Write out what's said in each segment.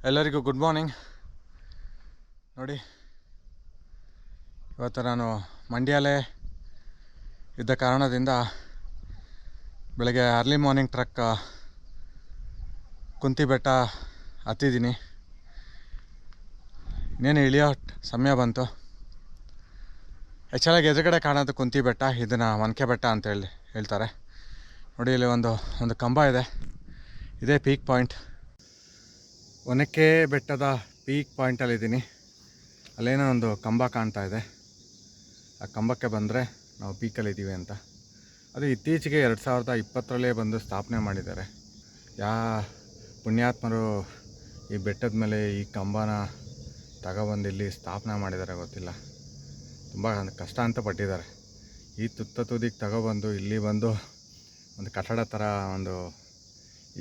ಎಲ್ಲರಿಗೂ good morning. ನೋಡಿ, ಇವತ್ತು ನಾನು ಮಂಡ್ಯಲ್ಲೇ ಇದ್ದ ಕಾರಣದಿಂದ ಬೆಳಗ್ಗೆ ಅರ್ಲಿ ಮಾರ್ನಿಂಗ್ ಟ್ರಕ್ ಕುಂತಿ ಬೆಟ್ಟ ಹತ್ತಿದ್ದೀನಿ. ಇನ್ನೇನು ಇಳಿಯೋ ಸಮಯ ಬಂತು. ಆ್ಯಕ್ಚುಲಾಗಿ ಎದುರುಗಡೆ ಕಾಣೋದು ಕುಂತಿ ಬೆಟ್ಟ, ಇದನ್ನು ಒನಕೆ ಬೆಟ್ಟ ಅಂತ ಹೇಳ್ತಾರೆ. ನೋಡಿ, ಇಲ್ಲಿ ಒಂದು ಕಂಬ ಇದೆ. ಇದೇ ಪೀಕ್ ಪಾಯಿಂಟ್. ಒನಕೆ ಬೆಟ್ಟದ ಪೀಕ್ ಪಾಯಿಂಟಲ್ಲಿದ್ದೀನಿ. ಅಲ್ಲೇನೋ ಒಂದು ಕಂಬ ಕಾಣ್ತಾ ಇದೆ. ಆ ಕಂಬಕ್ಕೆ ಬಂದರೆ ನಾವು ಪೀಕಲ್ಲಿದ್ದೀವಿ ಅಂತ. ಅದು ಇತ್ತೀಚೆಗೆ 2020ರಲ್ಲೇ ಬಂದು ಸ್ಥಾಪನೆ ಮಾಡಿದ್ದಾರೆ. ಪುಣ್ಯಾತ್ಮರು ಈ ಬೆಟ್ಟದ ಮೇಲೆ ಈ ಕಂಬನ ತಗೊಬಂದು ಇಲ್ಲಿ ಸ್ಥಾಪನೆ ಮಾಡಿದ್ದಾರೆ ಗೊತ್ತಿಲ್ಲ. ತುಂಬ ಕಷ್ಟ ಅಂತ ಪಟ್ಟಿದ್ದಾರೆ. ಈ ತುದಿಗೆ ತಗೊಬಂದು ಇಲ್ಲಿ ಬಂದು ಒಂದು ಕಟ್ಟಡ ಥರ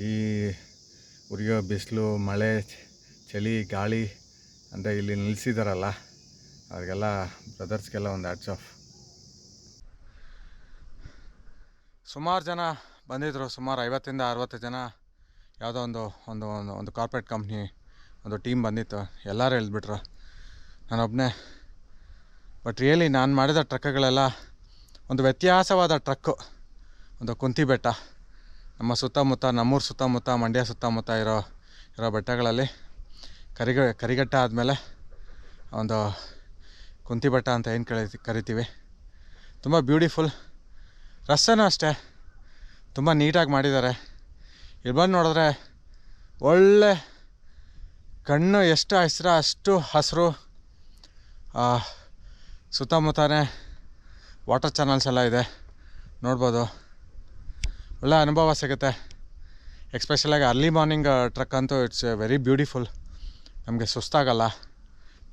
ಈ ಉರಿಯೋ ಬಿಸಿಲು, ಮಳೆ, ಚಳಿ, ಗಾಳಿ ಅಂತ ಇಲ್ಲಿ ನಿಲ್ಲಿಸಿದಾರಲ್ಲ, ಅವ್ರಿಗೆಲ್ಲ ಬ್ರದರ್ಸ್ಗೆಲ್ಲ ಒಂದು ಹ್ಯಾಟ್ಸ್ ಆಫ್. ಸುಮಾರು ಜನ ಬಂದಿದ್ದರು. ಸುಮಾರು 50ಇಂದ 60 ಜನ. ಯಾವುದೋ ಒಂದು ಕಾರ್ಪೊರೇಟ್ ಕಂಪ್ನಿ ಒಂದು ಟೀಮ್ ಬಂದಿತ್ತು. ಎಲ್ಲರೂ ಹೇಳಿಬಿಟ್ರು, ನಾನೊಬ್ಬನೇ. ಬಟ್ ರಿಯಲಿ ನಾನು ಮಾಡಿದ ಟ್ರಕ್ಗಳೆಲ್ಲ ಒಂದು ವ್ಯತ್ಯಾಸವಾದ ಟ್ರಕ್ಕು. ಒಂದು ಕುಂತಿ ಬೆಟ್ಟ. ನಮ್ಮ ಸುತ್ತಮುತ್ತ, ನಮ್ಮೂರು ಸುತ್ತಮುತ್ತ, ಮಂಡ್ಯ ಸುತ್ತಮುತ್ತ ಇರೋ ಬೆಟ್ಟಗಳಲ್ಲಿ ಕರಿಘಟ್ಟ ಆದಮೇಲೆ ಒಂದು ಕುಂತಿ ಬೆಟ್ಟ ಅಂತ ಏನು ಕರಿತೀವಿ. ತುಂಬ ಬ್ಯೂಟಿಫುಲ್. ರಸ್ತೆನೂ ಅಷ್ಟೇ ತುಂಬ ನೀಟಾಗಿ ಮಾಡಿದ್ದಾರೆ. ಇಲ್ಲಿ ಬಂದು ನೋಡಿದ್ರೆ ಒಳ್ಳೆ ಕಣ್ಣು ಎಷ್ಟು ಅಷ್ಟು ಹಸಿರು. ಸುತ್ತಮುತ್ತನೇ ವಾಟರ್ ಚಾನಲ್ಸ್ ಎಲ್ಲ ಇದೆ, ನೋಡ್ಬೋದು. ಒಳ್ಳೆ ಅನುಭವ ಸಿಗುತ್ತೆ. ಎಕ್ಸ್ಪೆಷಲಾಗಿ ಅರ್ಲಿ ಮಾರ್ನಿಂಗ್ ಟ್ರಕ್ ಅಂತೂ ಇಟ್ಸ್ ವೆರಿ ಬ್ಯೂಟಿಫುಲ್. ನಮಗೆ ಸುಸ್ತಾಗಲ್ಲ.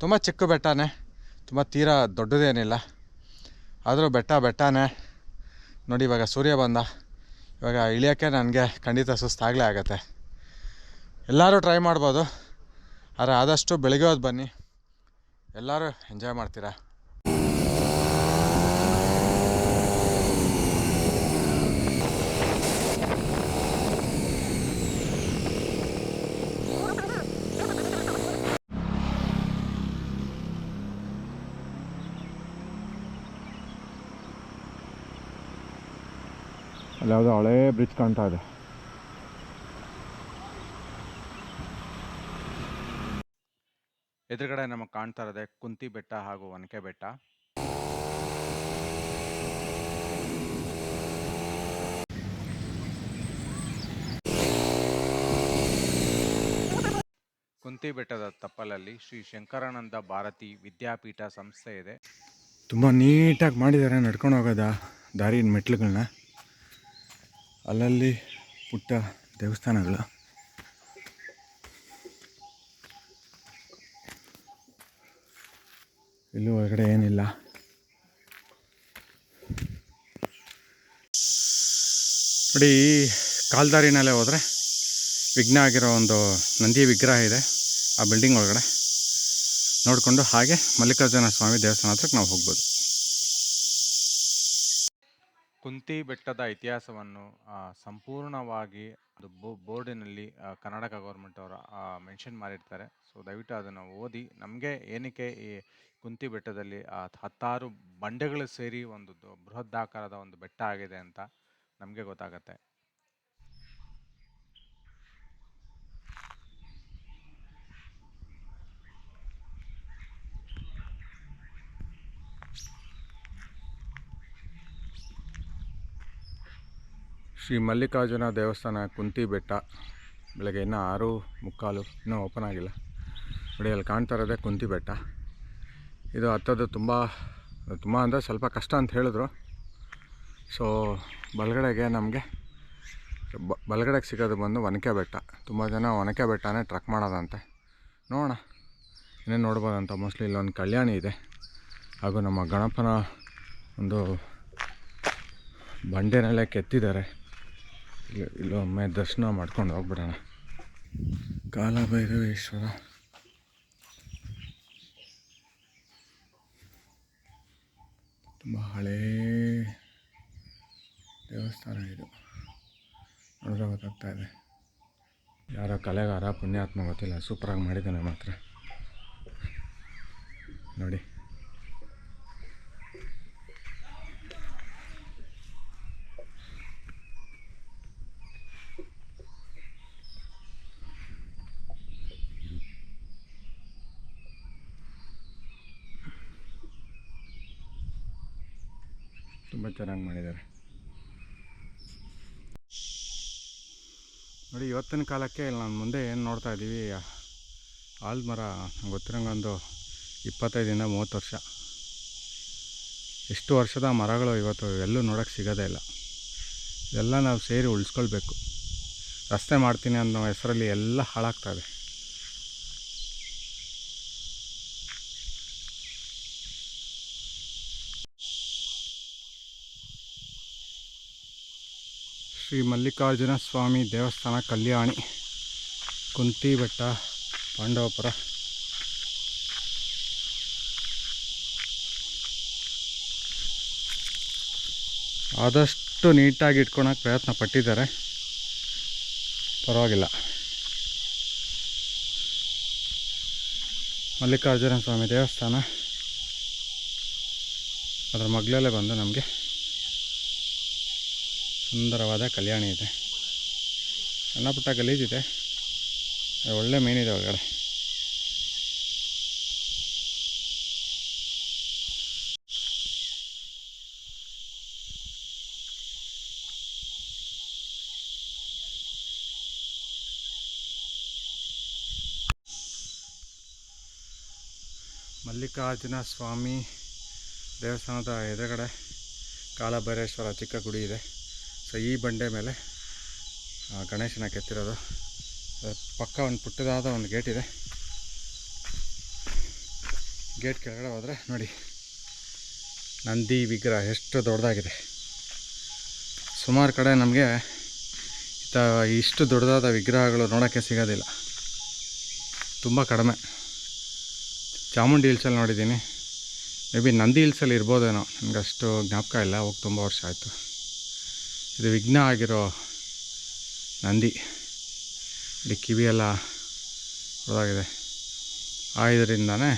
ತುಂಬ ಚಿಕ್ಕ ಬೆಟ್ಟನೇ, ತುಂಬ ತೀರಾ ದೊಡ್ಡದೇನಿಲ್ಲ. ಆದರೂ ಬೆಟ್ಟನೇ. ನೋಡಿ, ಇವಾಗ ಸೂರ್ಯ ಬಂದ. ಇವಾಗ ಇಳಿಯೋಕ್ಕೆ ನನಗೆ ಖಂಡಿತ ಸುಸ್ತಾಗಲೇ ಆಗುತ್ತೆ. ಎಲ್ಲರೂ ಟ್ರೈ ಮಾಡ್ಬೋದು, ಆದರೆ ಆದಷ್ಟು ಬೆಳಿಗ್ಗೆ ಹೊತ್ತು ಬನ್ನಿ, ಎಲ್ಲರೂ ಎಂಜಾಯ್ ಮಾಡ್ತೀರಾ. ಅಲ್ಲಿ ಯಾವುದೋ ಹಳೇ ಬ್ರಿಡ್ಜ್ ಕಾಣ್ತಾ ಇದೆ. ಎದುರುಗಡೆ ನಮಗೆ ಕಾಣ್ತಾ ಇರೋದೆ ಕುಂತಿ ಬೆಟ್ಟ ಹಾಗೂ ಒನಕೆ ಬೆಟ್ಟ. ಕುಂತಿ ಬೆಟ್ಟದ ತಪ್ಪಲಲ್ಲಿ ಶ್ರೀ ಶಂಕರಾನಂದ ಭಾರತಿ ವಿದ್ಯಾಪೀಠ ಸಂಸ್ಥೆ ಇದೆ. ತುಂಬ ನೀಟಾಗಿ ಮಾಡಿದ್ದಾರೆ ನಡ್ಕೊಂಡು ಹೋಗೋದ ದಾರಿನ ಮೆಟ್ಲುಗಳನ್ನ. ಅಲ್ಲಲ್ಲಿ ಪುಟ್ಟ ದೇವಸ್ಥಾನಗಳು. ಇಲ್ಲೂ ಹೊರಗಡೆ ಏನಿಲ್ಲ. ನೋಡಿ, ಈ ಕಾಲ್ದಾರಿನಲ್ಲೇ ಹೋದರೆ ವಿಘ್ನ ಆಗಿರೋ ಒಂದು ನಂದಿ ವಿಗ್ರಹ ಇದೆ. ಆ ಬಿಲ್ಡಿಂಗ್ ಒಳಗಡೆ ನೋಡಿಕೊಂಡು ಹಾಗೆ ಮಲ್ಲಿಕಾರ್ಜುನ ಸ್ವಾಮಿ ದೇವಸ್ಥಾನ ಹತ್ರಕ್ಕೆ ನಾವು ಹೋಗ್ಬೋದು. ಕುಂತಿ ಬೆಟ್ಟದ ಇತಿಹಾಸವನ್ನು ಸಂಪೂರ್ಣವಾಗಿ ಒಂದು ಬೋರ್ಡಿನಲ್ಲಿ ಕರ್ನಾಟಕ ಗೌರ್ಮೆಂಟ್ ಅವರು ಮೆನ್ಷನ್ ಮಾಡಿರ್ತಾರೆ. ಸೊ ದಯವಿಟ್ಟು ಅದನ್ನು ಓದಿ ನಮಗೆ ಏನಕ್ಕೆ ಈ ಕುಂತಿ ಬೆಟ್ಟದಲ್ಲಿ 16 ಬಂಡೆಗಳು ಸೇರಿ ಒಂದು ಬೃಹದಾಕಾರದ ಒಂದು ಬೆಟ್ಟ ಆಗಿದೆ ಅಂತ ನಮಗೆ ಗೊತ್ತಾಗತ್ತೆ. ಶ್ರೀ ಮಲ್ಲಿಕಾರ್ಜುನ ದೇವಸ್ಥಾನ ಕುಂತಿ ಬೆಟ್ಟ. ಬೆಳಗ್ಗೆ ಇನ್ನೂ 6:45, ಇನ್ನೂ ಓಪನ್ ಆಗಿಲ್ಲ. ನೋಡಿ, ಅಲ್ಲಿ ಕಾಣ್ತಾ ಇರೋದೇ ಕುಂತಿ ಬೆಟ್ಟ. ಇದು ಹತ್ತೋದು ತುಂಬ ಅಂದರೆ ಸ್ವಲ್ಪ ಕಷ್ಟ ಅಂತ ಹೇಳಿದ್ರು. ಸೊ ಬಲಗಡೆಗೆ ಸಿಗೋದು ಬಂದು ಒನಕೆ ಬೆಟ್ಟ. ತುಂಬ ಜನ ಒನಕೆ ಬೆಟ್ಟನೇ ಟ್ರಕ್ ಮಾಡೋದಂತೆ. ನೋಡೋಣ ಇನ್ನೇನು ನೋಡ್ಬೋದಂತ. ಮೋಸ್ಟ್ಲಿ ಇಲ್ಲೊಂದು ಕಲ್ಯಾಣಿ ಇದೆ, ಹಾಗೂ ನಮ್ಮ ಗಣಪನ ಒಂದು ಬಂಡೆನಲ್ಲೇ ಕೆತ್ತಿದ್ದಾರೆ. ಇಲ್ಲೊಮ್ಮೆ ದರ್ಶನ ಮಾಡ್ಕೊಂಡು ಹೋಗ್ಬಿಡೋಣ. ಕಾಲಭೈರವೇಶ್ವರ. ತುಂಬ ಹಳೇ ದೇವಸ್ಥಾನ ಇದು, ನೋಡಿದ್ರೆ ಗೊತ್ತಾಗ್ತಾ ಇದೆ. ಯಾರೋ ಕಲೆಗಾರ ಪುಣ್ಯಾತ್ಮ ಗೊತ್ತಿಲ್ಲ, ಸೂಪರಾಗಿ ಮಾಡಿದ್ದಾನೆ ಮಾತ್ರ ನೋಡಿ. ತುಂಬ ಚೆನ್ನಾಗಿ ಮಾಡಿದ್ದಾರೆ ನೋಡಿ. ಇವತ್ತಿನ ಕಾಲಕ್ಕೆ ಇಲ್ಲಿ ನಾನು ಮುಂದೆ ಏನು ನೋಡ್ತಾ ಇದ್ದೀವಿ, ಆಲದ ಮರ ನಂಗೆ ಗೊತ್ತಿರೋಂಗೆ ಒಂದು 25-30 ವರ್ಷ. ಎಷ್ಟು ವರ್ಷದ ಮರಗಳು ಇವತ್ತು ಎಲ್ಲೂ ನೋಡೋಕ್ಕೆ ಸಿಗೋದೇ ಇಲ್ಲ. ಇದೆಲ್ಲ ನಾವು ಸೇರಿ ಉಳಿಸ್ಕೊಳ್ಬೇಕು. ರಸ್ತೆ ಮಾಡ್ತೀನಿ ಅನ್ನೋ ಹೆಸರಲ್ಲಿ ಎಲ್ಲ ಹಾಳಾಗ್ತಾಯಿದೆ. ಶ್ರೀ ಮಲ್ಲಿಕಾರ್ಜುನ ಸ್ವಾಮಿ ದೇವಸ್ಥಾನ, ಕಲ್ಯಾಣಿ, ಕುಂತಿ ಬೆಟ್ಟ, ಪಾಂಡವಪುರ. ಆದಷ್ಟು ನೀಟಾಗಿ ಇಟ್ಕೊಳಕ್ಕೆ ಪ್ರಯತ್ನ ಪಟ್ಟಿದ್ದಾರೆ, ಪರವಾಗಿಲ್ಲ. ಮಲ್ಲಿಕಾರ್ಜುನ ಸ್ವಾಮಿ ದೇವಸ್ಥಾನ, ಅದರ ಮಗ್ಲಲ್ಲೇ ಬಂದು ನಮಗೆ ಸುಂದರವಾದ ಕಲ್ಯಾಣಿ ಇದೆ. ಸಣ್ಣ ಪುಟ್ಟ ಗಲೀಜಿದೆ, ಒಳ್ಳೆ ಮೀನಿದೆ ಒಳಗಡೆ. ಮಲ್ಲಿಕಾರ್ಜುನ ಸ್ವಾಮಿ ದೇವಸ್ಥಾನದ ಎದುರುಗಡೆ ಕಾಲಭೈರೇಶ್ವರ ಚಿಕ್ಕ ಗುಡಿ ಇದೆ. ಸೊ ಈ ಬಂಡೆ ಮೇಲೆ ಗಣೇಶನ ಕೆತ್ತಿರೋದು. ಪಕ್ಕ ಒಂದು ಪುಟ್ಟದಾದ ಒಂದು ಗೇಟ್ ಇದೆ. ಗೇಟ್ ಕೆಳಗಡೆ ಹೋದರೆ ನೋಡಿ, ನಂದಿ ವಿಗ್ರಹ ಎಷ್ಟು ದೊಡ್ಡದಾಗಿದೆ. ಸುಮಾರು ಕಡೆ ನಮಗೆ ಇಷ್ಟು ದೊಡ್ಡದಾದ ವಿಗ್ರಹಗಳು ನೋಡೋಕ್ಕೆ ಸಿಗೋದಿಲ್ಲ, ತುಂಬ ಕಡಿಮೆ. ಚಾಮುಂಡಿ ಹಿಲ್ಸಲ್ಲಿ ನೋಡಿದ್ದೀನಿ, ಮೇ ಬಿ ನಂದಿ ಹಿಲ್ಸಲ್ಲಿ ಇರ್ಬೋದೇನೋ, ನನಗೆ ಅಷ್ಟು ಜ್ಞಾಪಕ ಇಲ್ಲ, ಹೋಗಿ ತುಂಬ ವರ್ಷ ಆಯಿತು. ಇದು ವಿಘ್ನ ಆಗಿರೋ ನಂದಿ. ಇಲ್ಲಿ ಕಿವಿಯೆಲ್ಲ ಹೊರದಾಗಿದೆ. ಇದರಿಂದನೇ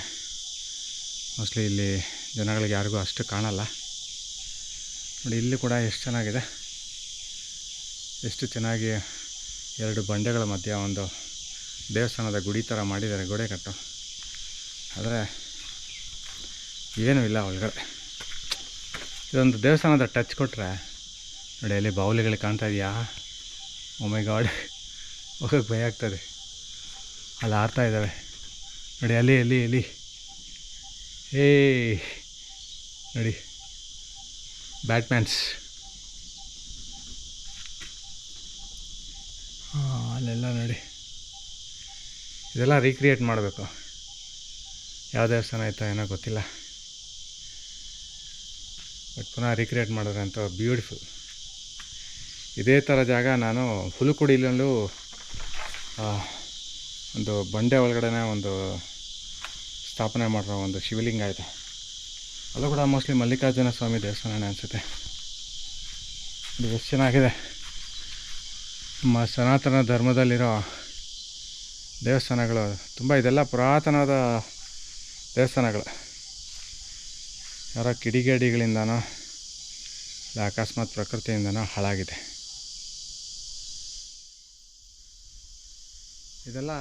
ಮೋಸ್ಟ್ಲಿ ಇಲ್ಲಿ ಜನಗಳಿಗೆ ಯಾರಿಗೂ ಅಷ್ಟು ಕಾಣಲ್ಲ. ನೋಡಿ ಇಲ್ಲಿ ಕೂಡ ಎಷ್ಟು ಚೆನ್ನಾಗಿದೆ, ಎಷ್ಟು ಚೆನ್ನಾಗಿ ಎರಡು ಬಂಡೆಗಳ ಮಧ್ಯೆ ಒಂದು ದೇವಸ್ಥಾನದ ಗುಡಿ ಥರ ಮಾಡಿದ್ದಾರೆ, ಗೋಡೆ ಕಟ್ಟು. ಆದರೆ ಏನೂ ಇಲ್ಲ ಒಳಗಡೆ. ಇದೊಂದು ದೇವಸ್ಥಾನದ ಟಚ್ ಕೊಟ್ಟರೆ ನೋಡಿ, ಅಲ್ಲಿ ಬಾವುಲಿಗಳು ಕಾಣ್ತಾ ಇದೆಯಾ? ಓ ಮೈ ಗಾಡ್, ಹೋಗೋಕ್ಕೆ ಭಯ ಆಗ್ತದೆ. ಅಲ್ಲಿ ಆಡ್ತಾ ಇದ್ದಾವೆ ನೋಡಿ, ಅಲ್ಲಿ ಏ ನೋಡಿ, ಬ್ಯಾಟ್ಮ್ಯಾನ್ಸ್. ಅಲ್ಲೆಲ್ಲ ನೋಡಿ, ಇದೆಲ್ಲ ರೀಕ್ರಿಯೇಟ್ ಮಾಡಬೇಕು. ಯಾವ ದೇವಸ್ಥಾನ ಆಯಿತಾ ಏನೋ ಗೊತ್ತಿಲ್ಲ, ಬಟ್ ಪುನಃ ರೀಕ್ರಿಯೇಟ್ ಮಾಡಿದ್ರೆ ಅಂತ ಬ್ಯೂಟಿಫುಲ್. ಇದೇ ಥರ ಜಾಗ ನಾನು ಹುಲುಕುಡಿಲಲ್ಲೂ ಒಂದು ಬಂಡೆ ಒಳಗಡೆ ಒಂದು ಸ್ಥಾಪನೆ ಮಾಡಿರೋ ಒಂದು ಶಿವಲಿಂಗ ಇದೆ. ಅಲ್ಲೂ ಕೂಡ ಮೋಸ್ಟ್ಲಿ ಮಲ್ಲಿಕಾರ್ಜುನ ಸ್ವಾಮಿ ದೇವಸ್ಥಾನನೇ ಅನಿಸುತ್ತೆ. ಇದು ಎಷ್ಟು ಚೆನ್ನಾಗಿದೆ. ನಮ್ಮ ಸನಾತನ ಧರ್ಮದಲ್ಲಿರೋ ದೇವಸ್ಥಾನಗಳು ತುಂಬ, ಇದೆಲ್ಲ ಪುರಾತನವಾದ ದೇವಸ್ಥಾನಗಳು. ಯಾರೋ ಕಿಡಿಗೇಡಿಗಳಿಂದನೋ ಇಲ್ಲ ಅಕಸ್ಮಾತ್ ಪ್ರಕೃತಿಯಿಂದನೋ ಹಾಳಾಗಿದೆ. ಇದೆಲ್ಲ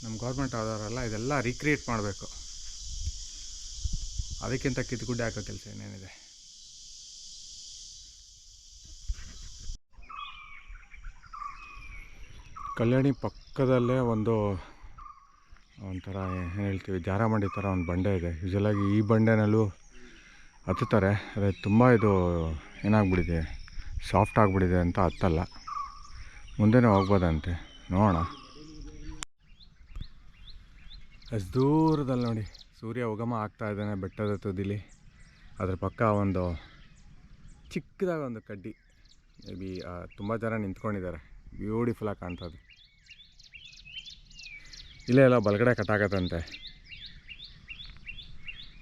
ನಮ್ಮ ಗೌರ್ಮೆಂಟ್ ಆದವರಲ್ಲ, ಇದೆಲ್ಲ ರೀಕ್ರಿಯೇಟ್ ಮಾಡಬೇಕು. ಅದಕ್ಕಿಂತ ಕಿತ್ತುಗುಡ್ಡೆ ಹಾಕೋ ಕೆಲಸ ಏನೇನಿದೆ. ಕಲ್ಯಾಣಿ ಪಕ್ಕದಲ್ಲೇ ಒಂಥರ ಏನು ಹೇಳ್ತೀವಿ, ಜಾರಮಂಡಿ ಥರ ಒಂದು ಬಂಡೆ ಇದೆ. ಯೂಶಲಾಗಿ ಈ ಬಂಡೆನಲ್ಲೂ ಹತ್ತುತ್ತಾರೆ, ಅದೇ ತುಂಬ ಇದು ಏನಾಗ್ಬಿಟ್ಟಿದೆ, ಸಾಫ್ಟ್ ಆಗಿಬಿಟ್ಟಿದೆ ಅಂತ ಹತ್ತಲ್ಲ. ಮುಂದೆನೇ ಹೋಗ್ಬೋದಂತೆ, ನೋಡೋಣ. ಅಷ್ಟು ದೂರದಲ್ಲಿ ನೋಡಿ ಸೂರ್ಯ ಉಗಮ ಆಗ್ತಾ ಇದ್ದಾನೆ ಬೆಟ್ಟದ ತುದಿಲಿ. ಅದ್ರ ಪಕ್ಕ ಒಂದು ಚಿಕ್ಕದಾಗಿ ಒಂದು ಕಡ್ಡಿ, ಮೇ ಬಿ ತುಂಬ ಜನ ನಿಂತ್ಕೊಂಡಿದ್ದಾರೆ. ಬ್ಯೂಟಿಫುಲ್ಲಾಗಿ ಕಾಣ್ತದೆ. ಇಲ್ಲೇ ಎಲ್ಲ ಬಲಗಡೆ ಕಟ್ಟಾಕತ್ತಂತೆ.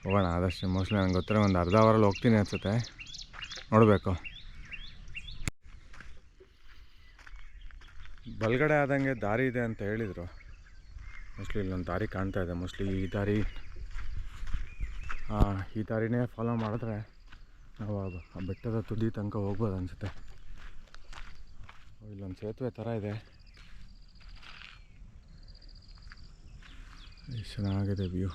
ಹೋಗೋಣ ಆದಷ್ಟು. ಮೋಸ್ಟ್ಲಿ ನನಗೆ ಗೊತ್ತಿರೋ ಒಂದು ಅರ್ಧ ಅವರಲ್ಲಿ ಹೋಗ್ತೀನಿ ಅನಿಸುತ್ತೆ, ನೋಡಬೇಕು. ಬಲಗಡೆ ಆದಂಗೆ ದಾರಿ ಇದೆ ಅಂತ ಹೇಳಿದರು. ಮೋಸ್ಟ್ಲಿ ಇಲ್ಲೊಂದು ದಾರಿ ಕಾಣ್ತಾ ಇದೆ. ಮೋಸ್ಟ್ಲಿ ಈ ದಾರಿನೇ ಫಾಲೋ ಮಾಡಿದ್ರೆ ನಾವು ಆ ಬೆಟ್ಟದ ತುದಿ ತನಕ ಹೋಗ್ಬೋದು ಅನಿಸುತ್ತೆ. ಇಲ್ಲೊಂದು ಸೇತುವೆ ಥರ ಇದೆ, ಎಷ್ಟು ಚೆನ್ನಾಗಿದೆ ವ್ಯೂ.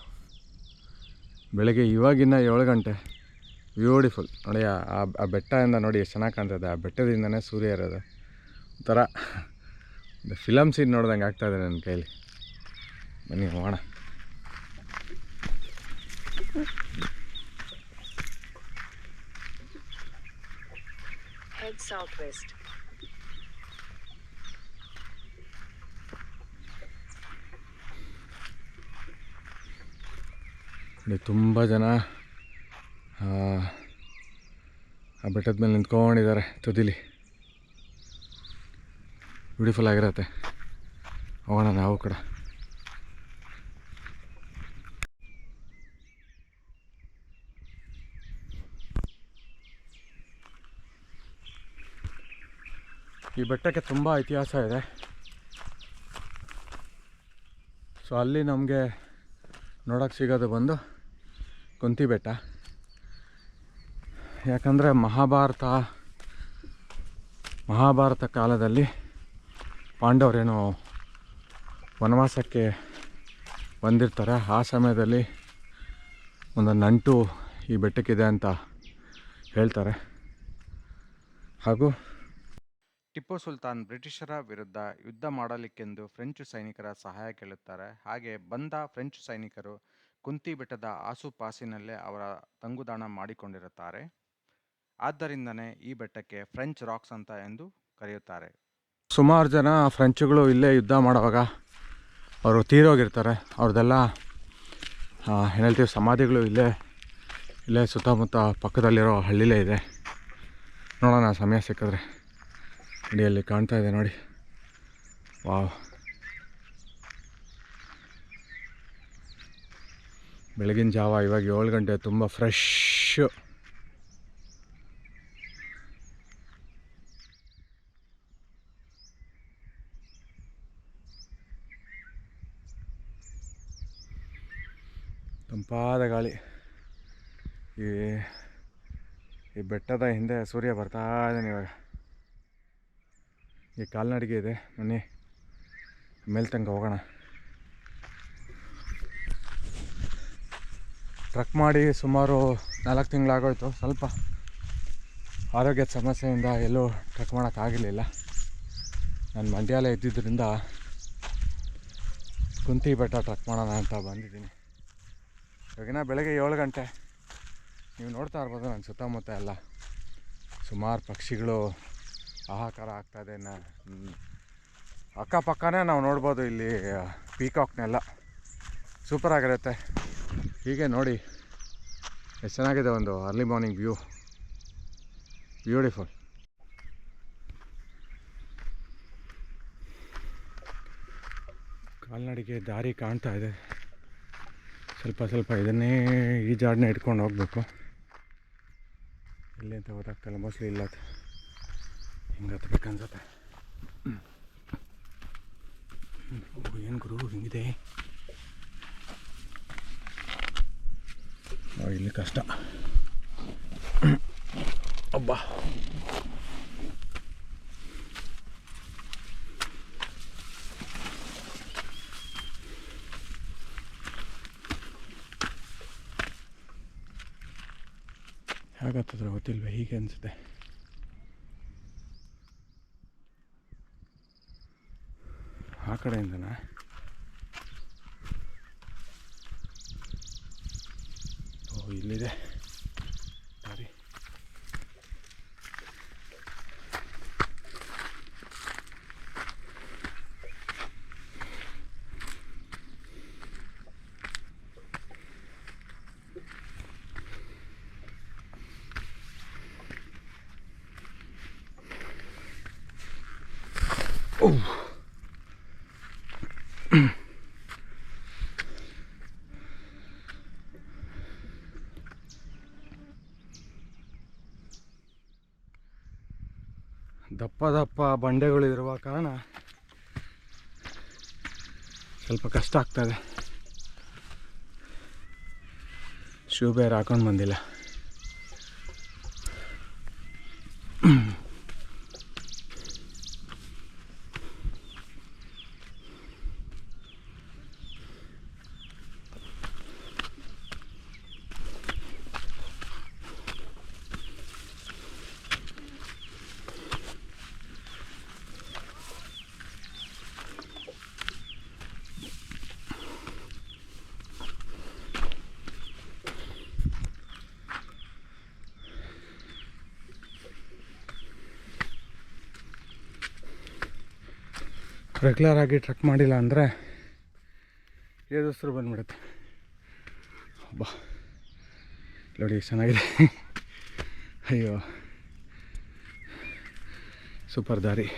ಬೆಳಗ್ಗೆ ಇವಾಗಿನ್ನ 7 ಗಂಟೆ, ಬ್ಯೂಟಿಫುಲ್ ನೋಡಿ. ಆ ಬೆಟ್ಟದಿಂದ ನೋಡಿ ಎಷ್ಟು ಚೆನ್ನಾಗಿ ಕಾಣ್ತದೆ. ಆ ಬೆಟ್ಟದಿಂದನೇ ಸೂರ್ಯ ಇರೋದು ಒಂಥರ ಫಿಲಮ್ ಸೀನ್ ನೋಡ್ದಂಗೆ ಆಗ್ತಾಯಿದೆ ನನ್ನ ಕೈಲಿ. ಬನ್ನಿ ಹೋಗೋಣ. Head southwest. ತುಂಬ ಜನ ಆ ಬೆಟ್ಟದ ಮೇಲೆ ನಿಂತ್ಕೊಂಡಿದ್ದಾರೆ ತುದಿಲಿ. ಬ್ಯೂಟಿಫುಲ್ ಆಗಿರತ್ತೆ. ಹೋಗೋಣ ನಾವು ಕೂಡ. ಈ ಬೆಟ್ಟಕ್ಕೆ ತುಂಬ ಇತಿಹಾಸ ಇದೆ. ಸೊ ಅಲ್ಲಿ ನಮಗೆ ನೋಡೋಕ್ಕೆ ಸಿಗೋದು ಬಂದು ಕುಂತಿ ಬೆಟ್ಟ. ಯಾಕಂದರೆ ಮಹಾಭಾರತ ಕಾಲದಲ್ಲಿ ಪಾಂಡವರೇನು ವನವಾಸಕ್ಕೆ ಬಂದಿರ್ತಾರೆ. ಆ ಸಮಯದಲ್ಲಿ ಒಂದು ನಂಟು ಈ ಬೆಟ್ಟಕ್ಕಿದೆ ಅಂತ ಹೇಳ್ತಾರೆ. ಹಾಗೂ ಟಿಪ್ಪು ಸುಲ್ತಾನ್ ಬ್ರಿಟಿಷರ ವಿರುದ್ಧ ಯುದ್ಧ ಮಾಡಲಿಕ್ಕೆಂದು ಫ್ರೆಂಚ್ ಸೈನಿಕರ ಸಹಾಯ ಕೇಳುತ್ತಾರೆ. ಹಾಗೆ ಬಂದ ಫ್ರೆಂಚ್ ಸೈನಿಕರು ಕುಂತಿ ಬೆಟ್ಟದ ಆಸುಪಾಸಿನಲ್ಲೇ ಅವರ ತಂಗುದಾಣ ಮಾಡಿಕೊಂಡಿರುತ್ತಾರೆ. ಆದ್ದರಿಂದನೇ ಈ ಬೆಟ್ಟಕ್ಕೆ ಫ್ರೆಂಚ್ ರಾಕ್ಸ್ ಅಂತ ಎಂದು ಕರೆಯುತ್ತಾರೆ. ಸುಮಾರು ಜನ ಫ್ರೆಂಚುಗಳು ಇಲ್ಲೇ ಯುದ್ಧ ಮಾಡುವಾಗ ಅವರು ತೀರೋಗಿರ್ತಾರೆ. ಅವ್ರದ್ದೆಲ್ಲ ಏನು ಹೇಳ್ತೀವಿ ಸಮಾಧಿಗಳು ಇಲ್ಲೇ ಸುತ್ತಮುತ್ತ ಪಕ್ಕದಲ್ಲಿರೋ ಹಳ್ಳಿಲೇ ಇದೆ. ನೋಡೋಣ ಸಮಯ ಸಿಕ್ಕಿದ್ರೆ. ಅಡಿಯಲ್ಲಿ ಕಾಣ್ತಾ ಇದೆ ನೋಡಿ. ವಾವ್, ಬೆಳಗಿನ ಜಾವ ಇವಾಗ 7 ಗಂಟೆ, ತುಂಬ ಫ್ರೆಶ್ಶು. ತಂಪಾದ ಗಾಳಿ. ಈ ಬೆಟ್ಟದ ಹಿಂದೆ ಸೂರ್ಯ ಬರ್ತಾ ಇದ್ದಾನೆ ಇವಾಗ. ಈ ಕಾಲ್ನಡಿಗೆ ಇದೆ. ಬನ್ನಿ ಮೇಲೆ ತನಕ ಹೋಗೋಣ. ಟ್ರಕ್ ಮಾಡಿ ಸುಮಾರು 4 ತಿಂಗಳಾಗೋಯ್ತು. ಸ್ವಲ್ಪ ಆರೋಗ್ಯದ ಸಮಸ್ಯೆಯಿಂದ ಎಲ್ಲೂ ಟ್ರಕ್ ಮಾಡೋಕ್ಕಾಗಲಿಲ್ಲ. ನಾನು ಮಂಡ್ಯಲ್ಲೇ ಇದ್ದಿದ್ದರಿಂದ ಕುಂತಿ ಬೆಟ್ಟ ಟ್ರಕ್ ಮಾಡೋಣ ಅಂತ ಬಂದಿದ್ದೀನಿ. ಇವಾಗಿನ ಬೆಳಗ್ಗೆ 7 ಗಂಟೆ. ನೀವು ನೋಡ್ತಾ ಇರ್ಬೋದು ನನ್ನ ಸುತ್ತಮುತ್ತ ಎಲ್ಲ ಸುಮಾರು ಪಕ್ಷಿಗಳು ಹಾಹಾಕಾರ ಆಗ್ತಾಯಿದೆ. ಅಕ್ಕಪಕ್ಕನೇ ನಾವು ನೋಡ್ಬೋದು ಇಲ್ಲಿ ಪೀಕಾಕ್ನೆಲ್ಲ. ಸೂಪರಾಗಿರುತ್ತೆ. ಹೀಗೆ ನೋಡಿ ಎಷ್ಟು ಚೆನ್ನಾಗಿದೆ ಒಂದು ಅರ್ಲಿ ಮಾರ್ನಿಂಗ್ ವ್ಯೂ. ಬ್ಯೂಟಿಫುಲ್. ಕಾಲ್ನಡಿಗೆ ದಾರಿ ಕಾಣ್ತಾ ಇದೆ. ಸ್ವಲ್ಪ ಇದನ್ನೇ ಈ ಜಾಡನ್ನ ಇಟ್ಕೊಂಡು ಹೋಗ್ಬೇಕು. ಎಲ್ಲಿ ಅಂತ ಗೊತ್ತಾಗ್ತಾಯಿಲ್ಲ. ಮೋಸ್ಟ್ಲಿ ಇಲ್ಲ, ಹಿಂಗೆ ಹತ್ಬೇಕನ್ಸುತ್ತೆ. ಏನು ಗುರು ಹಿಂಗಿದೆ. ಇಲ್ಲಿ ಕಷ್ಟ. ಅಬ್ಬಾ, ಹೇಗತ್ತಿದ್ರೆ ಗೊತ್ತಿಲ್ವ, ಹೀಗೆ ಅನಿಸುತ್ತೆ. ಆ ಕಡೆಯಿಂದನಾ? ಓ, ಇಲ್ಲಿದೆ ದಾರಿ. ದಪ್ಪ ಬಂಡೆಗಳಿರುವ ಕಾರಣ ಸ್ವಲ್ಪ ಕಷ್ಟ ಆಗ್ತಾಯಿದೆ. ಶೂ ಬೇರೆ ಹಾಕೊಂಡು ಬಂದಿಲ್ಲ. ರೆಗ್ಯುಲರ್ ಆಗಿ ಟ್ರೆಕ್ ಮಾಡಿಲ್ಲ ಅಂದರೆ ಏದುಸಿರು ಬಂದ್ಬಿಡುತ್ತೆ. ಬಾ ನೋಡಿ ಚೆನ್ನಾಗಿದೆ. ಅಯ್ಯೋ ಸೂಪರ್ ದಾರಿ.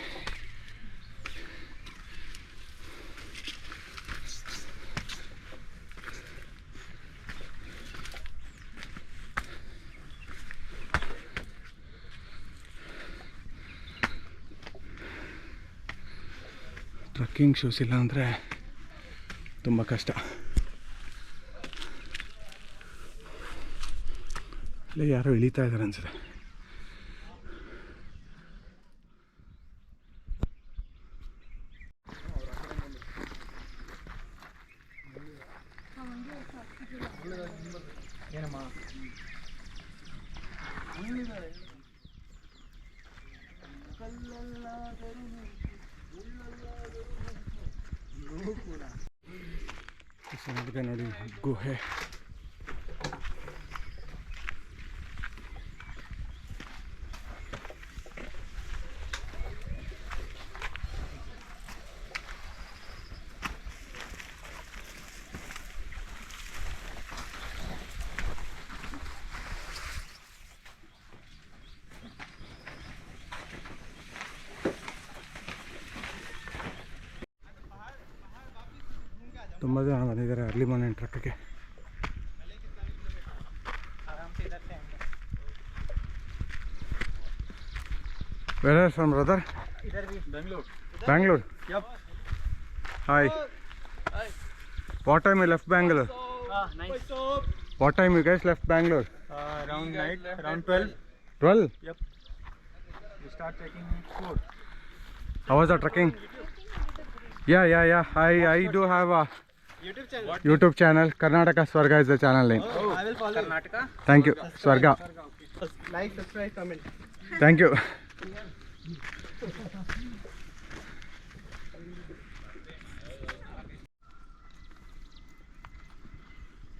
ಟ್ರಕ್ಕಿಂಗ್ ಶೂಸ್ ಇಲ್ಲ ಅಂದರೆ ತುಂಬ ಕಷ್ಟ. ಇಲ್ಲಿ ಯಾರೋ ಇಳಿತಾ ಇದ್ದಾರೆ ಅನ್ಸುತ್ತೆ. ಚೆನ್ನಾಗಿದೆ ನೋಡಿ ಗುಹೆ. ತುಂಬ ಜನ ಬಂದಿದ್ದಾರೆ ಅರ್ಲಿ ಮಾರ್ನಿಂಗ್ ಟ್ರಕ್ಕಿಗೆ. Where are you from, brother? Bangalore. Bangalore. Yep. Hi. Hi. What time you left Bangalore? Nice. What time you guys left Bangalore? Around night, around 12. 12? Yep. We start trekking 4. How was the trekking? Yeah. I do have a YouTube channel. YouTube channel. Karnataka Swarga is the channel name. Oh, I will follow. Karnataka. Thank you. Swarga. Like, subscribe, comment. Thank you.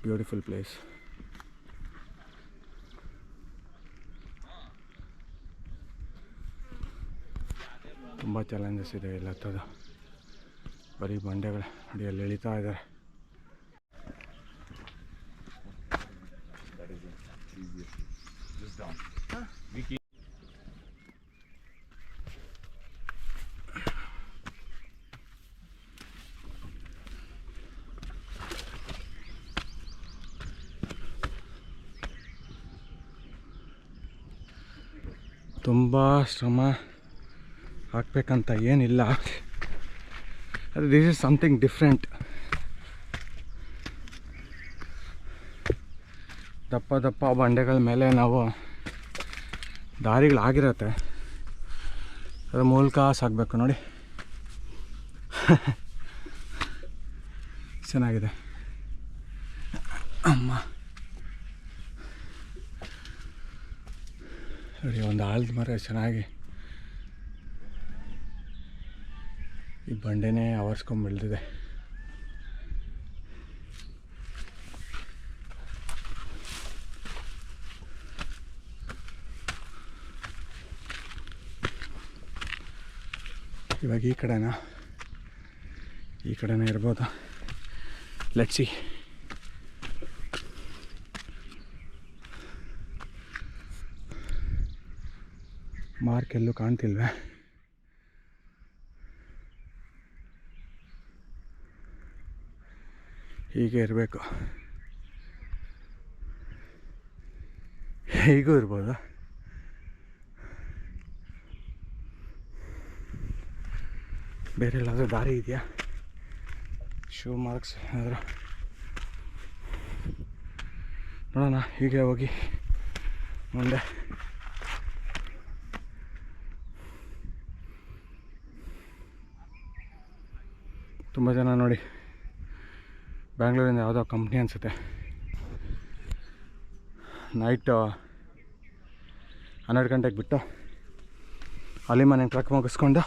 Beautiful place. ತುಂಬ challenges ಇದೆ ಎಲ್ಲ ಹತ್ತೋದು. ಬರೀ ಬಂಡೆಗಳು ನೋಡಿ ಅಲ್ಲಿ ಎಳಿತಾ ಇದ್ದಾರೆ. ತುಂಬ ಶ್ರಮ ಹಾಕಬೇಕಂತ ಏನಿಲ್ಲ. ಅದು ದಿಸ್ ಇಸ್ ಸಮಥಿಂಗ್ ಡಿಫ್ರೆಂಟ್. ದಪ್ಪ ದಪ್ಪ ಬಂಡೆಗಳ ಮೇಲೆ ನಾವು ದಾರಿಗಳಾಗಿರತ್ತೆ, ಅದ್ರ ಮೂಲಕ ಸಾಗಬೇಕು ನೋಡಿ. ಚೆನ್ನಾಗಿದೆ. ಅಮ್ಮ ನೋಡಿ ಒಂದು ಆಲದ ಮರ ಚೆನ್ನಾಗಿ ಈ ಬಂಡೆನೇ ಆವರಿಸ್ಕೊಂಡು ಬೆಳೆದಿದೆ. ಇವಾಗ ಈ ಕಡೆನೇ ಇರ್ಬೋದು. Let's see. ಮಾರ್ಕ್ ಎಲ್ಲೂ ಕಾಣ್ತಿಲ್ವೇ? ಹೀಗೆ ಇರಬೇಕು. ಹೀಗೂ ಇರ್ಬೋದಾ? ಬೇರೆ ಎಲ್ಲಾದರೂ ದಾರಿ ಇದೆಯಾ? ಶೂ ಮಾರ್ಕ್ಸ್ ಏನಾದರೂ ನೋಡೋಣ. ಹೀಗೆ ಹೋಗಿ ಮುಂದೆ ತುಂಬ ಜನ ನೋಡಿ ಬ್ಯಾಂಗ್ಳೂರಿಂದ ಯಾವುದೋ ಕಂಪ್ನಿ ಅನಿಸುತ್ತೆ. ನೈಟ್ 12 ಗಂಟೆಗೆ ಬಿಟ್ಟು ಅಲ್ಲಿ ಮನೆಗೆ ಟ್ರಕ್ ಮುಗಿಸ್ಕೊಂಡು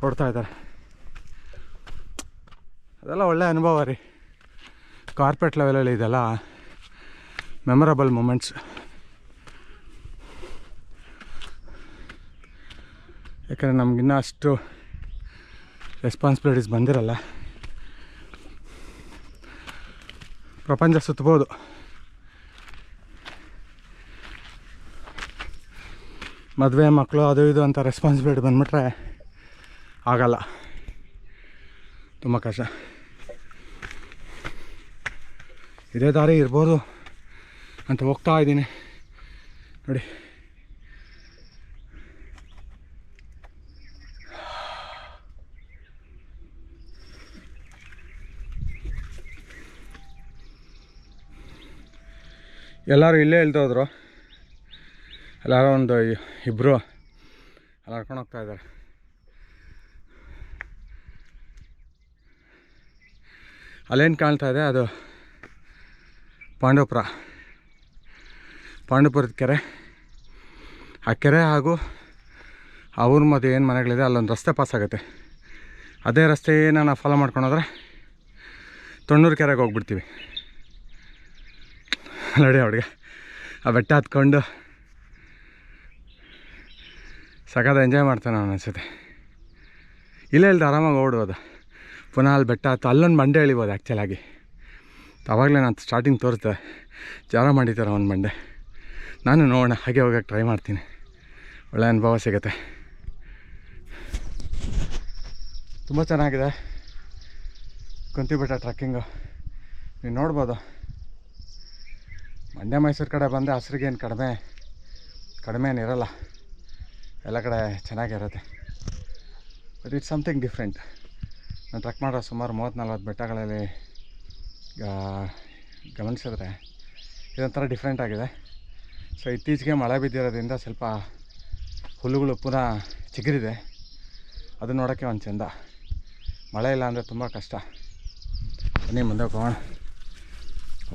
ಹೊಡ್ತಾ ಇದ್ದಾರೆ. ಅದೆಲ್ಲ ಒಳ್ಳೆ ಅನುಭವ ರೀ. ಕಾರ್ಪೊರೇಟ್ ಲೆವೆಲಲ್ಲಿ ಇದೆಲ್ಲ ಮೆಮೊರಬಲ್ ಮೂಮೆಂಟ್ಸ್. ಯಾಕಂದರೆ ನಮಗಿನ್ನೂ ಅಷ್ಟು ರೆಸ್ಪಾನ್ಸಿಬಿಲಿಟೀಸ್ ಬಂದಿರಲ್ಲ. ಪ್ರಪಂಚ ಸುತ್ತಬೋದು, ಮದುವೆ ಮಕ್ಕಳು ಅದು ಇದು ಅಂತ ರೆಸ್ಪಾನ್ಸಿಬಿಲಿಟಿ ಬಂದುಬಿಟ್ರೆ ಆಗಲ್ಲ, ತುಂಬ ಕಷ್ಟ. ಇದೇ ದಾರಿ ಇರ್ಬೋದು ಅಂತ ಹೋಗ್ತಾ ಇದ್ದೀನಿ ನೋಡಿ. ಎಲ್ಲರೂ ಇಲ್ಲೇ ಇಳ್ದೋದ್ರು. ಎಲ್ಲರೂ ಒಂದು ಇಬ್ಬರು ಅಲ್ಲಿ ನಡ್ಕೊಂಡು ಹೋಗ್ತಾ ಇದ್ದಾರೆ. ಅಲ್ಲೇನು ಕಾಣ್ತಾ ಇದೆ ಅದು ಪಾಂಡವಪುರದ ಕೆರೆ. ಆ ಕೆರೆ ಹಾಗೂ ಆ ಊರ ಮಧ್ಯೆ ಏನು ಮನೆಗಳಿದೆ ಅಲ್ಲೊಂದು ರಸ್ತೆ ಪಾಸ್ ಆಗುತ್ತೆ. ಅದೇ ರಸ್ತೆನ ನಾವು ಫಾಲೋ ಮಾಡ್ಕೊಂಡೋದ್ರೆ ತೊಣ್ಣೂರು ಕೆರೆಗೆ ಹೋಗ್ಬಿಡ್ತೀವಿ ನೋಡಿ. ಅವ್ರಿಗೆ ಆ ಬೆಟ್ಟ ಹತ್ಕೊಂಡು ಸಖತ್ ಎಂಜಾಯ್ ಮಾಡ್ತಾನೆ ಅವನು ಅನಿಸುತ್ತೆ. ಇಲ್ಲೇ ಆರಾಮಾಗಿ ಓಡ್ಬೋದು. ಪುನಃ ಅಲ್ಲಿ ಬೆಟ್ಟ ಹತ್ತು ಅಲ್ಲೊಂದು ಬಂಡೆ ಎಳಿಬೋದು ಆ್ಯಕ್ಚುಲಾಗಿ. ಆವಾಗಲೇ ನಾನು ಸ್ಟಾರ್ಟಿಂಗ್ ತೋರಿಸ್ದೆ ಜಾರ ಮಾಡಿದ್ದಾರೆ ಒಂದು ಬಂಡೆ. ನಾನು ನೋಡೋಣ, ಹಾಗೆ ಹೋಗೋಕ್ಕೆ ಟ್ರೈ ಮಾಡ್ತೀನಿ. ಒಳ್ಳೆ ಅನುಭವ ಸಿಗುತ್ತೆ. ತುಂಬ ಚೆನ್ನಾಗಿದೆ ಕುಂತಿ ಬೆಟ್ಟ ಟ್ರಕ್ಕಿಂಗು. ನೀವು ನೋಡ್ಬೋದು. ಮಂಡ್ಯ ಮೈಸೂರು ಕಡೆ ಬಂದರೆ ಹಸ್ರಿಗೇನು ಕಡಿಮೆ ಏನಿರಲ್ಲ, ಎಲ್ಲ ಕಡೆ ಚೆನ್ನಾಗಿರುತ್ತೆ. But it's something different. ನಾನು ಟ್ರಕ್ ಮಾಡೋ ಸುಮಾರು 30-40 ಬೆಟ್ಟಗಳಲ್ಲಿ ಗಮನಿಸಿದ್ರೆ ಇದೊಂಥರ ಡಿಫ್ರೆಂಟ್ ಆಗಿದೆ. ಸೊ ಇತ್ತೀಚೆಗೆ ಮಳೆ ಬಿದ್ದಿರೋದ್ರಿಂದ ಸ್ವಲ್ಪ ಹುಲ್ಲುಗಳು ಪುನಃ ಚಿಗುರಿದೆ. ಅದು ನೋಡೋಕ್ಕೆ ಒಂದು ಚೆಂದ. ಮಳೆ ಇಲ್ಲ ಅಂದರೆ ತುಂಬ ಕಷ್ಟ. ಬನ್ನಿ ಮುಂದೆ ಹೋಗೋಣ.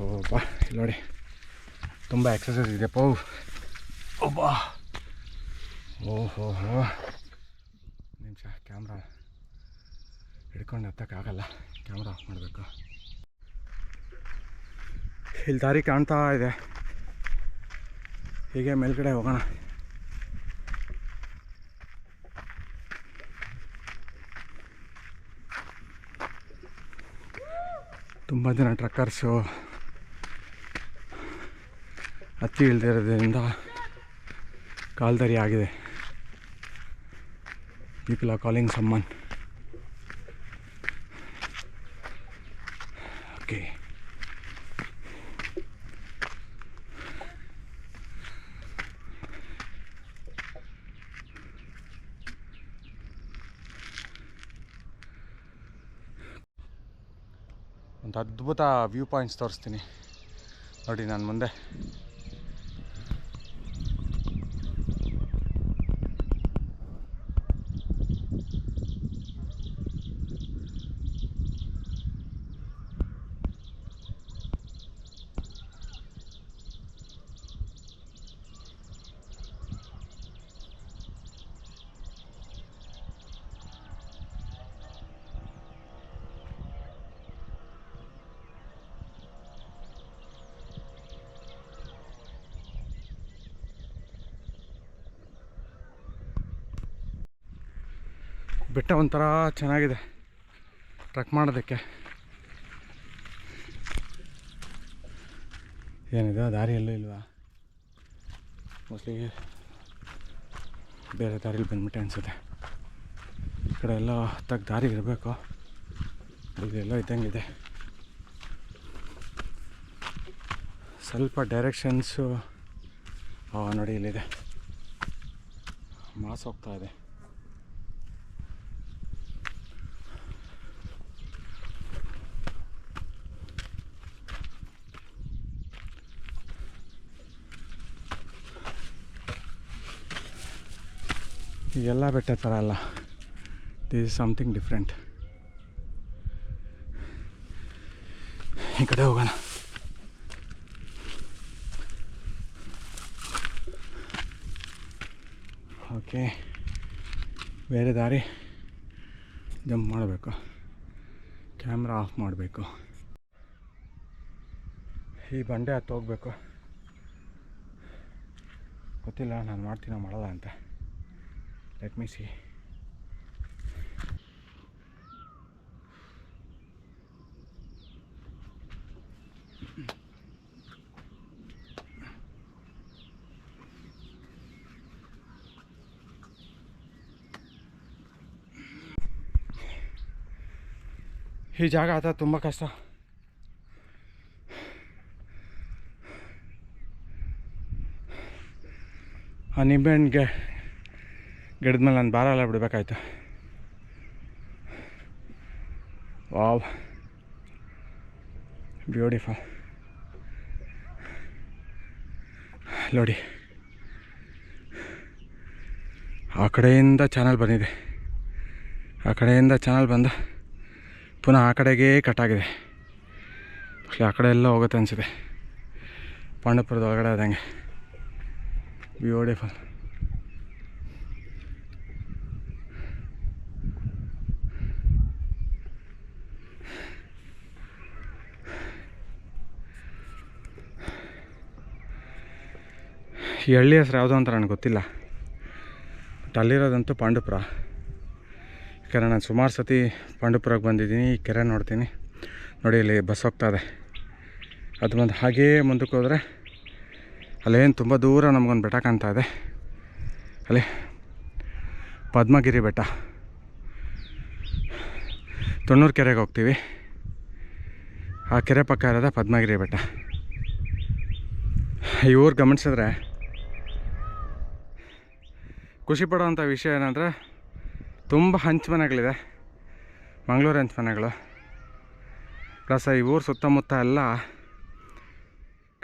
ಓಬಾ ಇಲ್ಲಿ ನೋಡಿ ತುಂಬ ಎಕ್ಸಸೈಸ್ ಇದೆಯಪ್ಪ. ಓಬಾ ಓಹೋ ನಿಮಿಷ ಕ್ಯಾಮ್ರಾ ಹಿಡ್ಕೊಂಡು ಹತ್ತಕ್ಕಾಗಲ್ಲ, ಕ್ಯಾಮ್ರಾ ಆಫ್ ಮಾಡಬೇಕು. ಇಲ್ಲಿ ದಾರಿ ಕಾಣ್ತಾ ಇದೆ. ಹೀಗೆ ಮೇಲ್ಗಡೆ ಹೋಗೋಣ. ತುಂಬ ಜನ ಟ್ರಕ್ಕರ್ಸು ಹತ್ತಿ ಇಳ್ದಿರೋದ್ರಿಂದ ಕಾಲ್ದಾರಿ ಆಗಿದೆ. People are calling summon. Okay, ಒಂದು ಅದ್ಭುತ ವ್ಯೂ ಪಾಯಿಂಟ್ಸ್ ತೋರಿಸ್ತೀನಿ ನೋಡಿ ನಾನು ಮುಂದೆ. ಬೆಟ್ಟ ಒಂಥರ ಚೆನ್ನಾಗಿದೆ ಟ್ರಕ್ ಮಾಡೋದಕ್ಕೆ. ಏನಿದೆ ದಾರಿ ಎಲ್ಲೂ ಇಲ್ವಾ? ಮೋಸ್ಟ್ಲಿ ಬೇರೆ ದಾರಿಲಿ ಬಂದ್ಬಿಟ್ಟೆ ಅನಿಸುತ್ತೆ. ಈ ಕಡೆ ಎಲ್ಲ ಹತ್ತಕ್ಕೆ ದಾರಿ ಇರಬೇಕು. ಇದೆಲ್ಲ ಇದ್ದಂಗಿದೆ. ಸ್ವಲ್ಪ ಡೈರೆಕ್ಷನ್ಸು ನೋಡಿ ಇಲ್ಲಿದೆ. ಮಾಸ್ ಹೋಗ್ತಾ ಇದೆ. ಈಗೆಲ್ಲ ಬೆಟ್ಟ ಥರ ಅಲ್ಲ, ದಿಸ್ ಇಸ್ ಸಮಥಿಂಗ್ ಡಿಫ್ರೆಂಟ್. ಈ ಕಡೆ ಹೋಗೋಣ. ಓಕೆ, ಬೇರೆ ದಾರಿ ಜಂಪ್ ಮಾಡಬೇಕು, ಕ್ಯಾಮ್ರಾ ಆಫ್ ಮಾಡಬೇಕು. ಈ ಬಂಡೆ ಹತ್ತು ಹೋಗ್ಬೇಕು. ಗೊತ್ತಿಲ್ಲ ನಾನು ಮಾಡ್ತೀನೋ ಮಾಡಲ್ಲ ಅಂತ. Let me see. ಈ ಜಾಗ ಆತ ತುಂಬ ಕಷ್ಟ. ಆ ನಿಂಬೆಹಣ್ಣಿಗೆ ಗಿಡದ ಮೇಲೆ ನಾನು ಭಾರ ಎಲ್ಲ ಬಿಡಬೇಕಾಯ್ತು. Wow, beautiful. ನೋಡಿ, ಆ ಕಡೆಯಿಂದ ಚಾನಲ್ ಬಂದಿದೆ. ಆ ಕಡೆಯಿಂದ ಚಾನಲ್ ಬಂದು ಪುನಃ ಆ ಕಡೆಗೇ ಕಟ್ಟಾಗಿದೆ. ಆ ಕಡೆ ಎಲ್ಲ ಹೋಗುತ್ತೆ ಅನಿಸಿದೆ. ಪಾಂಡವಪುರದ ಒಳಗಡೆ ಆದಂಗೆ ಬ್ಯೂಟಿಫುಲ್. ಈ ಹಳ್ಳಿ ಹೆಸ್ರು ಯಾವುದೋ ಅಂತ ನನಗೆ ಗೊತ್ತಿಲ್ಲ, ಬಟ್ ಅಲ್ಲಿರೋದಂತೂ ಪಾಂಡವಪುರ. ಯಾಕಂದರೆ ನಾನು ಸುಮಾರು ಸತಿ ಪಾಂಡವಪುರಕ್ಕೆ ಬಂದಿದ್ದೀನಿ. ಈ ಕೆರೆ ನೋಡ್ತೀನಿ. ನೋಡಿ, ಇಲ್ಲಿ ಬಸ್ ಹೋಗ್ತಾ ಇದೆ. ಅದು ಬಂದು ಹಾಗೇ ಮುಂದಕ್ಕೆ ಹೋದರೆ ಅಲ್ಲೇನು ತುಂಬ ದೂರ ನಮಗೊಂದು ಬೆಟ್ಟ ಕಾಣ್ತಾ ಇದೆ. ಅಲ್ಲಿ ಪದ್ಮಗಿರಿ ಬೆಟ್ಟ. ತೊಣ್ಣೂರು ಕೆರೆಗೆ ಹೋಗ್ತೀವಿ. ಆ ಕೆರೆ ಪಕ್ಕ ಇರೋದ ಪದ್ಮಗಿರಿ ಬೆಟ್ಟ. ಈ ಊರು ಗಮನಿಸಿದ್ರೆ ಖುಷಿ ಪಡೋವಂಥ ವಿಷಯ ಏನಂದರೆ, ತುಂಬ ಹಂಚುಮನೆಗಳಿದೆ, ಮಂಗಳೂರು ಹಂಚುಮನೆಗಳು. ಪ್ಲಸ್ ಈ ಊರು ಸುತ್ತಮುತ್ತ ಎಲ್ಲ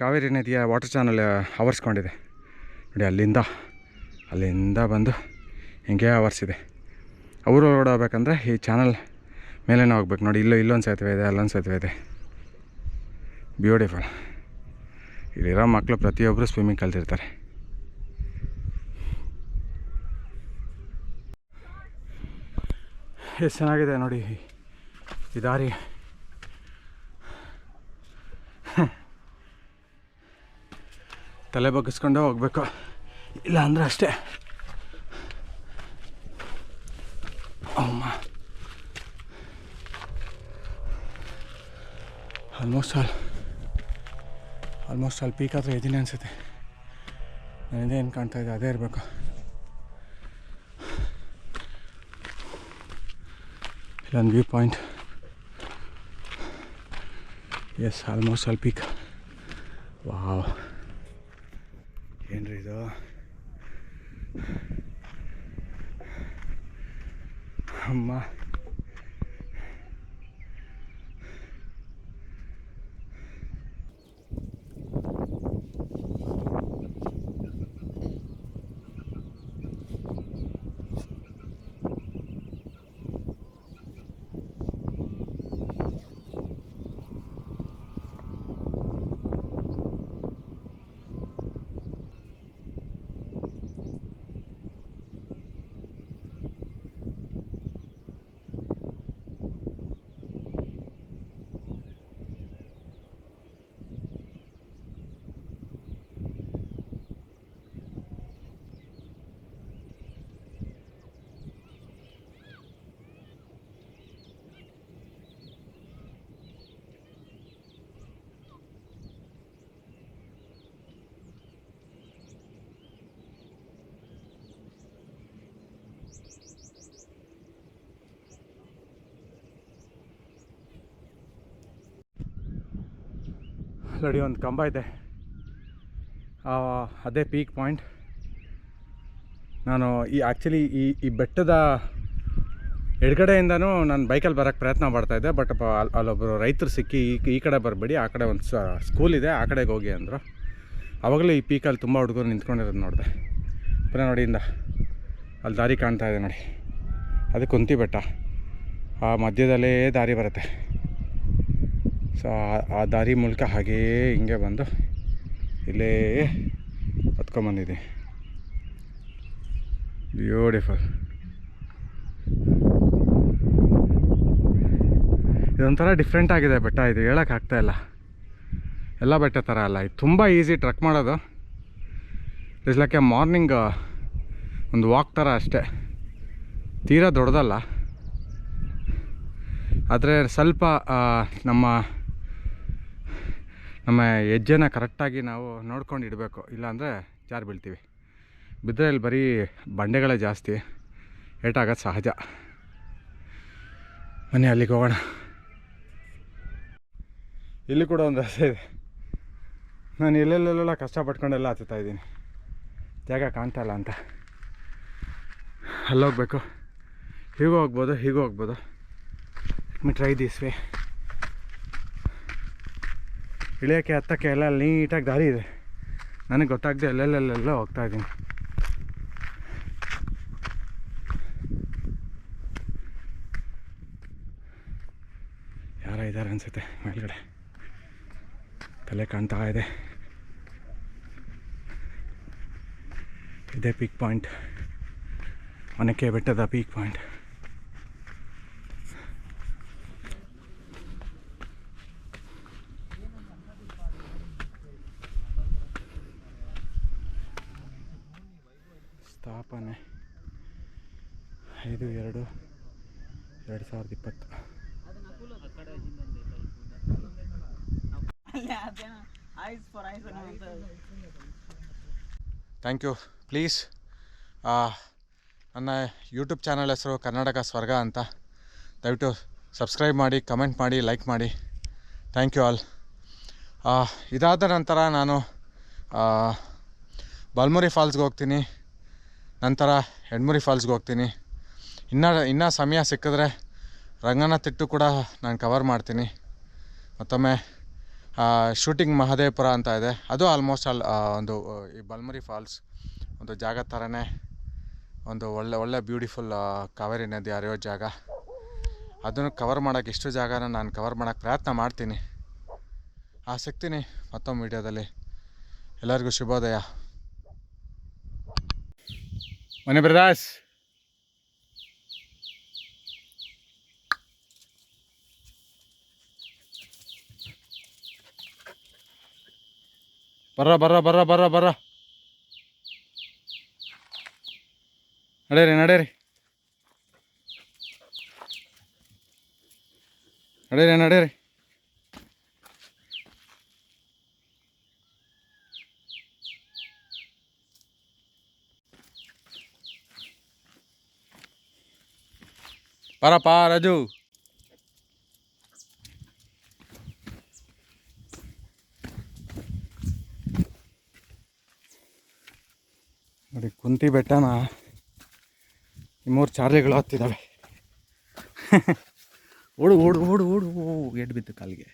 ಕಾವೇರಿ ನದಿಯ ವಾಟರ್ ಚಾನಲ್ ಆವರಿಸ್ಕೊಂಡಿದೆ. ನೋಡಿ, ಅಲ್ಲಿಂದ ಬಂದು ಹಿಂಗೆ ಆವರಿಸಿದೆ. ಅವರು ಒಳಗಡೆ ಹೋಗ್ಬೇಕಂದ್ರೆ ಈ ಚಾನಲ್ ಮೇಲೇ ಹೋಗ್ಬೇಕು. ನೋಡಿ, ಇಲ್ಲೊಂದು ಸೇತುವೆ ಇದೆ, ಅಲ್ಲೊಂದು ಸೇತುವೆ ಇದೆ. ಬ್ಯೂಟಿಫುಲ್. ಇಲ್ಲಿರೋ ಮಕ್ಕಳು ಪ್ರತಿಯೊಬ್ಬರು ಸ್ವಿಮ್ಮಿಂಗ್ ಕಲ್ತಿರ್ತಾರೆ. ಎಷ್ಟು ಚೆನ್ನಾಗಿದೆ ನೋಡಿ ಈ ದಾರಿ. ತಲೆ ಬಗ್ಗಿಸ್ಕೊಂಡು ಹೋಗ್ಬೇಕು, ಇಲ್ಲ ಅಂದರೆ ಅಷ್ಟೇ. ಅಮ್ಮ, ಆಲ್ಮೋಸ್ಟ್ ಆಲ್ ಪೀಕ್ ಹತ್ರ ಇದ್ದೀನಿ ಅನಿಸುತ್ತೆ. ನನಗೆ ಏನು ಕಾಣ್ತಾ ಇದೆ ಅದೇ ಇರಬೇಕು. ಇಲ್ಲೊಂದು view point. Yes, almost all peak. Wow, ಏನ್ರಿ ಇದು? ಅಮ್ಮ, ನೋಡಿ, ಒಂದು ಕಂಬ ಇದೆ, ಅದೇ ಪೀಕ್ ಪಾಯಿಂಟ್. ನಾನು ಆ್ಯಕ್ಚುಲಿ ಈ ಬೆಟ್ಟದ ಎಡಗಡೆಯಿಂದನೂ ನಾನು ಬೈಕಲ್ಲಿ ಬರೋಕ್ಕೆ ಪ್ರಯತ್ನ ಮಾಡ್ತಾಯಿದ್ದೆ. ಬಟ್ ಅಲ್ಲೊಬ್ಬರು ರೈತರು ಸಿಕ್ಕಿ ಈ ಕಡೆ ಬರಬೇಡಿ, ಆ ಕಡೆ ಒಂದು ಸ್ಕೂಲ್ ಇದೆ, ಆ ಕಡೆಗೆ ಹೋಗಿ ಅಂದರು. ಆವಾಗಲೇ ಈ ಪೀಕಲ್ಲಿ ತುಂಬ ಹುಡುಗರು ನಿಂತ್ಕೊಂಡಿರೋದು ನೋಡಿದೆ. ಪುನಃ ನೋಡಿ, ಅಲ್ಲಿ ದಾರಿ ಕಾಣ್ತಾ ಇದೆ ನೋಡಿ, ಅದು ಕುಂತಿ ಬೆಟ್ಟ. ಆ ಮಧ್ಯದಲ್ಲೇ ದಾರಿ ಬರುತ್ತೆ. ಸೊ ಆ ದಾರಿ ಮೂಲಕ ಹಾಗೇ ಹಿಂಗೆ ಬಂದು ಇಲ್ಲೇ ಹತ್ಕೊಂಬಂದಿದ್ದೀನಿ. ಬ್ಯೂಟಿಫುಲ್. ಇದೊಂಥರ ಡಿಫ್ರೆಂಟ್ ಆಗಿದೆ ಬೆಟ್ಟ. ಇದು ಹೇಳೋಕ್ಕಾಗ್ತಾಯಿಲ್ಲ, ಎಲ್ಲ ಬೆಟ್ಟ ಥರ ಅಲ್ಲ. ಇದು ತುಂಬ ಈಸಿ ಟ್ರಕ್ ಮಾಡೋದು. ಇಟ್ಸ್ ಲೈಕ್ ಎ ಮಾರ್ನಿಂಗ್ ಒಂದು ವಾಕ್ ಥರ ಅಷ್ಟೇ, ತೀರಾ ದೊಡ್ಡದಲ್ಲ. ಆದರೆ ಸ್ವಲ್ಪ ನಮ್ಮ ಹೆಜ್ಜೆನ ಕರೆಕ್ಟಾಗಿ ನಾವು ನೋಡ್ಕೊಂಡು ಇಡಬೇಕು, ಇಲ್ಲಾಂದರೆ ಜಾರು ಬೀಳ್ತೀವಿ. ಬಿದ್ದರೆ ಇಲ್ಲಿ ಬರೀ ಬಂಡೆಗಳೇ ಜಾಸ್ತಿ, ಏಟಾಗೋದು ಸಹಜ. ಬನ್ನಿ ಅಲ್ಲಿಗೆ ಹೋಗೋಣ. ಇಲ್ಲಿ ಕೂಡ ಒಂದು ರಸ್ತೆ ಇದೆ. ನಾನು ಎಲ್ಲೆಲ್ಲೆಲ್ಲ ಕಷ್ಟಪಟ್ಕೊಂಡೆಲ್ಲ ಹತ್ತುತ್ತಾ ಇದ್ದೀನಿ, ಜಾಗ ಕಾಣ್ತಾ ಇಲ್ಲ ಅಂತ. ಅಲ್ಲೋಗ್ಬೇಕು, ಹೀಗೂ ಹೋಗ್ಬೋದು, ಹೀಗೂ ಹೋಗ್ಬೋದು. Me try this way. ಇಳಿಯೋಕ್ಕೆ ಹತ್ತಕ್ಕೆ ಎಲ್ಲ ನೀಟಾಗಿ ದಾರಿ ಇದೆ. ನನಗೆ ಗೊತ್ತಾಗದೆ ಎಲ್ಲೆಲ್ಲೆಲ್ಲ ಹೋಗ್ತಾಯಿದ್ದೀನಿ. ಯಾರೋ ಇದ್ದಾರೆ ಅನಿಸುತ್ತೆ ಮೇಲ್ಗಡೆ, ತಲೆ ಕಾಣ್ತಾ ಇದೆ. ಇದೇ ಪೀಕ್ ಪಾಯಿಂಟ್, ಒನಕೆ ಬೆಟ್ಟದ ಪೀಕ್ ಪಾಯಿಂಟ್. ಸ್ಥಾಪನೆ 5/2/2020. Thank you. ಪ್ಲೀಸ್ ನನ್ನ ಯೂಟ್ಯೂಬ್ ಚಾನಲ್ ಹೆಸರು ಕರ್ನಾಟಕ ಸ್ವರ್ಗ ಅಂತ. ದಯವಿಟ್ಟು ಸಬ್ಸ್ಕ್ರೈಬ್ ಮಾಡಿ, ಕಮೆಂಟ್ ಮಾಡಿ, ಲೈಕ್ ಮಾಡಿ. Thank you all. ಇದಾದ ನಂತರ ನಾನು ಬಲ್ಮುರಿ ಫಾಲ್ಸ್ಗೆ ಹೋಗ್ತೀನಿ, ನಂತರ ಹೆಣ್ಮುರಿ ಫಾಲ್ಸ್ಗೆ ಹೋಗ್ತೀನಿ. ಇನ್ನೂ ಸಮಯ ಸಿಕ್ಕಿದ್ರೆ ರಂಗನತಿಟ್ಟು ಕೂಡ ನಾನು ಕವರ್ ಮಾಡ್ತೀನಿ. ಮತ್ತೊಮ್ಮೆ ಶೂಟಿಂಗ್ ಮಹದೇವಪುರ ಅಂತ ಇದೆ, ಅದು ಆಲ್ಮೋಸ್ಟ್ ಒಂದು ಈ ಬಲ್ಮುರಿ ಫಾಲ್ಸ್ ಒಂದು ಜಾಗ ಥರನೇ, ಒಂದು ಒಳ್ಳೆ ಬ್ಯೂಟಿಫುಲ್ ಕಾವೇರಿ ನದಿ ಹರಿಯೋ ಜಾಗ. ಅದನ್ನು ಕವರ್ ಮಾಡೋಕ್ಕೆ ಇಷ್ಟು ಜಾಗನ ನಾನು ಕವರ್ ಮಾಡೋಕ್ಕೆ ಪ್ರಯತ್ನ ಮಾಡ್ತೀನಿ. ಸಿಗ್ತೀನಿ ಮತ್ತೊಮ್ಮೆ ವೀಡಿಯೋದಲ್ಲಿ. ಎಲ್ಲರಿಗೂ ಶುಭೋದಯ. ಮನೆ ಬ್ರದರ್ಸ್, ಬರ್ರ ನಡೀರಿ ನಡೀರಿ ಬರಪ್ಪ ರಾಜು. ನೋಡಿ ಕುಂತಿ ಬೆಟ್ಟನ ಈ 3 ಚಾರ್ಲಿಗಳು ಹತ್ತಿದ್ದಾವೆ. ಓಡು ಎಡ್ ಬಿತ್ತು ಕಾಲಿಗೆ.